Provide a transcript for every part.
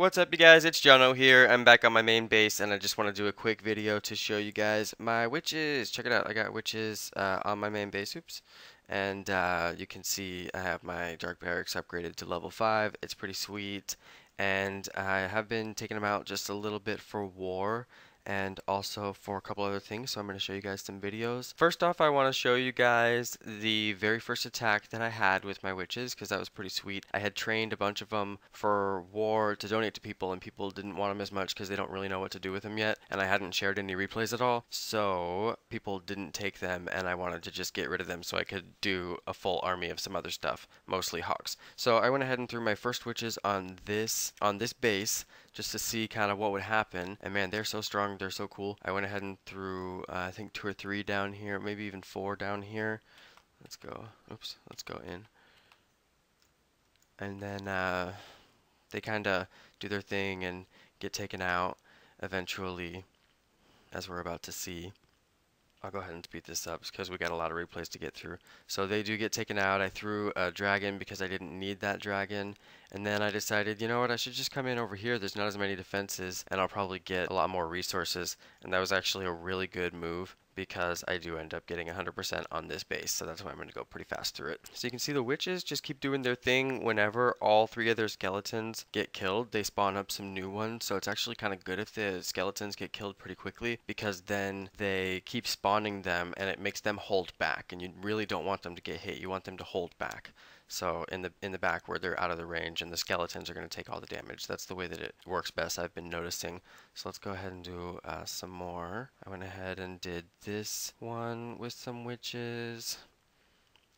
What's up, you guys? It's Jonno here. I'm back on my main base, and I just want to do a quick video to show you guys my witches. Check it out. I got witches on my main base. Oops. And you can see I have my dark barracks upgraded to level 5. It's pretty sweet. And I have been taking them out just a little bit for war and also for a couple other things, so I'm going to show you guys some videos. First off, I want to show you guys the very first attack that I had with my witches, because that was pretty sweet. I had trained a bunch of them for war to donate to people, and people didn't want them as much because they don't really know what to do with them yet, and I hadn't shared any replays at all, so people didn't take them, and I wanted to just get rid of them so I could do a full army of some other stuff, mostly hawks. So I went ahead and threw my first witches on this base, just to see kind of what would happen. And man, they're so strong, they're so cool. I went ahead and threw, I think 2 or 3 down here, maybe even 4 down here. Let's go, oops, let's go in. And then they kind of do their thing and get taken out eventually, as we're about to see. I'll go ahead and speed this up because we got a lot of replays to get through. So they do get taken out. I threw a dragon because I didn't need that dragon. And then I decided, you know what, I should just come in over here. There's not as many defenses and I'll probably get a lot more resources. And that was actually a really good move because I do end up getting 100% on this base. So that's why I'm going to go pretty fast through it. So you can see the witches just keep doing their thing. Whenever all 3 of their skeletons get killed, they spawn up some new ones. So it's actually kind of good if the skeletons get killed pretty quickly, because then they keep spawning them and it makes them hold back. And you really don't want them to get hit. You want them to hold back. So in the back where they're out of the range, and the skeletons are going to take all the damage. That's the way that it works best, I've been noticing. So let's go ahead and do some more. I went ahead and did this one with some witches.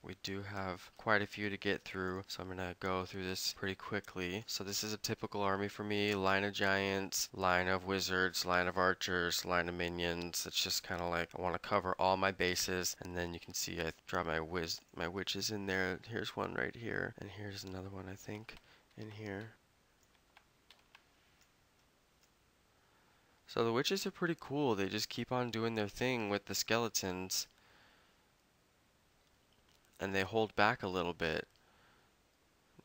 We do have quite a few to get through, so I'm going to go through this pretty quickly. So this is a typical army for me. Line of giants, line of wizards, line of archers, line of minions. It's just kind of like I want to cover all my bases, and then you can see I draw my witches in there. Here's one right here, and here's another one I think in here. So the witches are pretty cool. They just keep on doing their thing with the skeletons, and they hold back a little bit.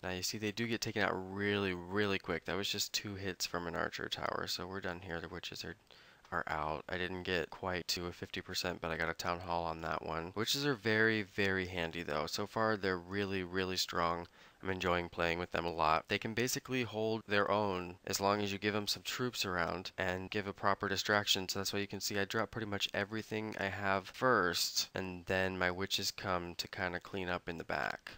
Now you see they do get taken out really, really quick. That was just 2 hits from an archer tower, so we're done here. The witches are out. I didn't get quite to a 50%, but I got a town hall on that one. Witches are very, very handy though. So far they're really, really strong. I'm enjoying playing with them a lot. They can basically hold their own as long as you give them some troops around and give a proper distraction. So that's why you can see I drop pretty much everything I have first, and then my witches come to kind of clean up in the back.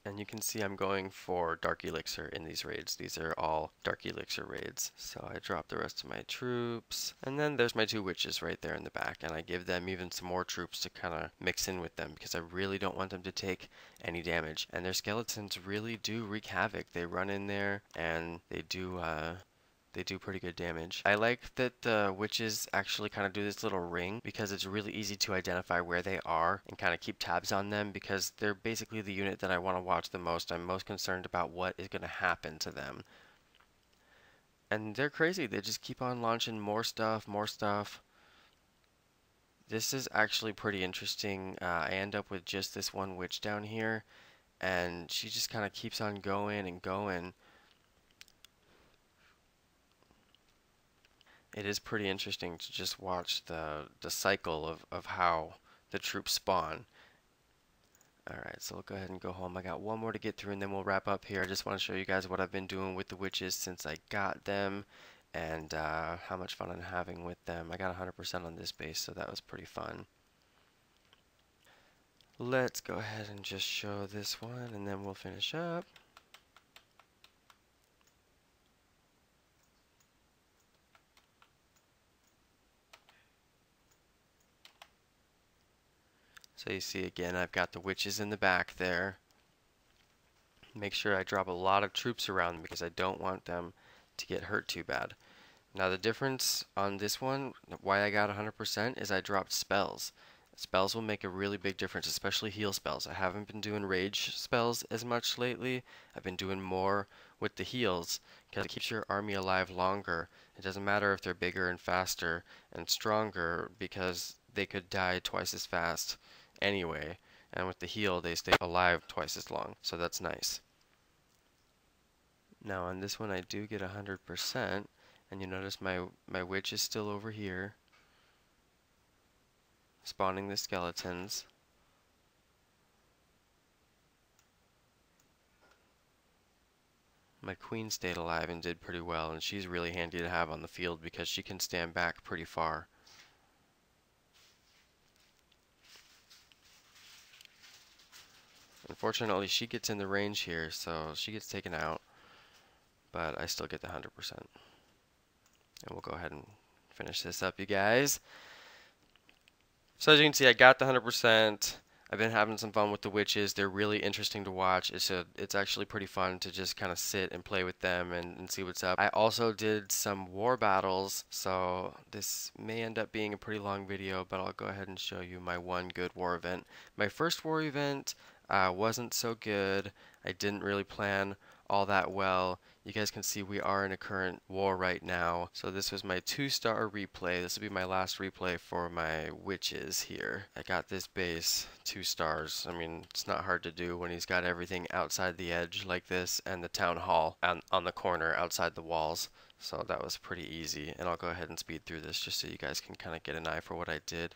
And you can see I'm going for Dark Elixir in these raids. These are all Dark Elixir raids. So I drop the rest of my troops. And then there's my 2 witches right there in the back. And I give them even some more troops to kind of mix in with them, because I really don't want them to take any damage. And their skeletons really do wreak havoc. They run in there and they do pretty good damage. I like that the witches actually kind of do this little ring, because it's really easy to identify where they are and kind of keep tabs on them, because they're basically the unit that I want to watch the most. I'm most concerned about what is going to happen to them. And they're crazy. They just keep on launching more stuff, more stuff. This is actually pretty interesting. I end up with just this one witch down here, and she just kind of keeps on going and going. It is pretty interesting to just watch the cycle of how the troops spawn. Alright, so we'll go ahead and go home. I got one more to get through and then we'll wrap up here. I just want to show you guys what I've been doing with the witches since I got them, and how much fun I'm having with them. I got 100% on this base, so that was pretty fun. Let's go ahead and just show this one and then we'll finish up. So you see again, I've got the witches in the back there. Make sure I drop a lot of troops around them because I don't want them to get hurt too bad. Now the difference on this one, why I got 100%, is I dropped spells. Spells will make a really big difference, especially heal spells. I haven't been doing rage spells as much lately. I've been doing more with the heals because it keeps your army alive longer. It doesn't matter if they're bigger and faster and stronger, because they could die twice as fast anyway, and with the heal they stay alive twice as long, so that's nice. Now on this one I do get 100%, and you notice my witch is still over here, spawning the skeletons. My queen stayed alive and did pretty well, and she's really handy to have on the field because she can stand back pretty far. Unfortunately, she gets in the range here, so she gets taken out, but I still get the 100%. And we'll go ahead and finish this up, you guys. So as you can see, I got the 100%. I've been having some fun with the witches. They're really interesting to watch. It's actually pretty fun to just kind of sit and play with them and see what's up. I also did some war battles, so this may end up being a pretty long video, but I'll go ahead and show you my one good war event. My first war event wasn't so good. I didn't really plan all that well. You guys can see we are in a current war right now. So this was my 2-star replay. This will be my last replay for my witches here. I got this base 2 stars. I mean, it's not hard to do when he's got everything outside the edge like this and the town hall on the corner outside the walls. So that was pretty easy. And I'll go ahead and speed through this just so you guys can kind of get an eye for what I did.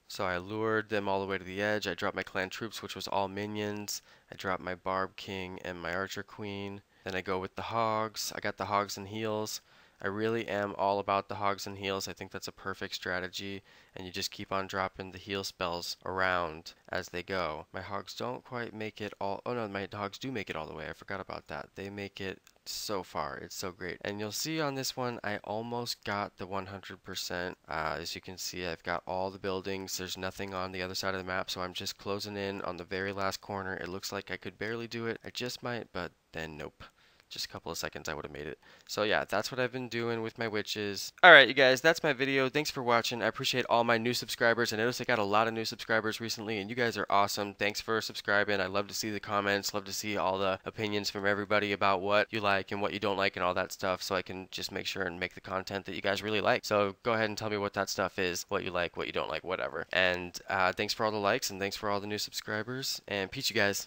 So I lured them all the way to the edge. I dropped my clan troops, which was all minions. I dropped my barb king and my archer queen. Then I go with the hogs. I got the hogs and heals. I really am all about the hogs and heals. I think that's a perfect strategy, and you just keep on dropping the heal spells around as they go. My hogs don't quite make it all. Oh no, my hogs do make it all the way. I forgot about that. They make it so far. It's so great. And you'll see on this one, I almost got the 100%. As you can see, I've got all the buildings. There's nothing on the other side of the map, so I'm just closing in on the very last corner. It looks like I could barely do it. I just might, but then nope. Just a couple of seconds I would have made it. So yeah, that's what I've been doing with my witches. Alright you guys, that's my video. Thanks for watching. I appreciate all my new subscribers. I noticed I got a lot of new subscribers recently, and you guys are awesome. Thanks for subscribing. I love to see the comments, love to see all the opinions from everybody about what you like and what you don't like and all that stuff, so I can just make sure and make the content that you guys really like. So go ahead and tell me what that stuff is, what you like, what you don't like, whatever. And thanks for all the likes, and thanks for all the new subscribers, and peace you guys.